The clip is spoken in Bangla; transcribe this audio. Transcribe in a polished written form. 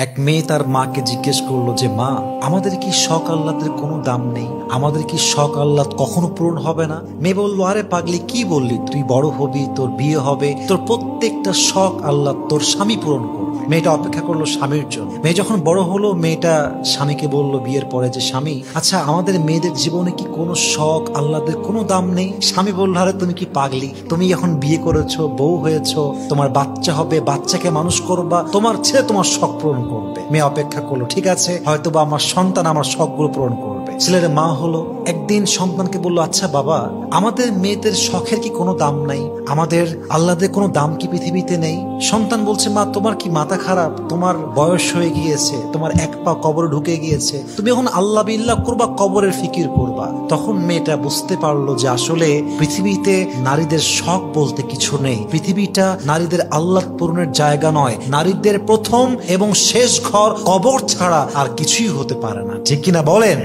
এক মেয়ে তার মাকে জিজ্ঞেস করলো যে মা, আমাদের কি শখ আহ্লাদের কোনো দাম নেই? আমাদের কি শখ আহ্লাদ কখনো পূরণ হবে না? মেয়ে বললো, আরে পাগলি, কি বললি? তুই বড় হবি, তোর বিয়ে হবে, তোর প্রত্যেকটা শখ আহ্লাদ তোর স্বামী পূরণ করবে। মেয়েটা অপেক্ষা করলো স্বামীর জন্য। মেয়ে যখন বড় হলো, মেয়েটা স্বামীকে বলল বিয়ের পরে যে স্বামী, আচ্ছা আমাদের মেয়েদের জীবনে কি কোনো শখ আহ্লাদের কোনো দাম নেই? স্বামী বলল, আরে তুমি কি পাগলি? তুমি এখন বিয়ে করেছো, বউ হয়েছো, তোমার বাচ্চা হবে, বাচ্চাকে মানুষ করবা, তোমার ছেলে তোমার শখ পূরণ করবে। মেয়ে অপেক্ষা করলো, ঠিক আছে, হয়তোবা আমার সন্তান আমার শখগুলো পূরণ করবে। ছেলের মা হলো, একদিন সন্তানকে বললো, আচ্ছা বাবা, আমাদের মেয়েদের শখের কি কোনো দাম নাই? আমাদের আহ্লাদের কোনো দাম কি পৃথিবীতে নেই? সন্তান বলছে, মা তোমার কি মাথা খারাপ? তোমার বয়স হয়ে গিয়েছে, তোমার এক পা কবরে ঢুকে গিয়েছে, তুমি এখন আল্লাহ বিল্লাহ করবা, কবরের ফিকির করবা। তখন মেয়েটা বুঝতে পারলো যে আসলে পৃথিবীতে নারীদের শখ বলতে কিছু নেই। পৃথিবীটা নারীদের আহ্লাদ পূরণের জায়গা নয়। নারীদের প্রথম এবং শেষ ঘর কবর ছাড়া আর কিছুই হতে পারে না। ঠিক কিনা বলেন?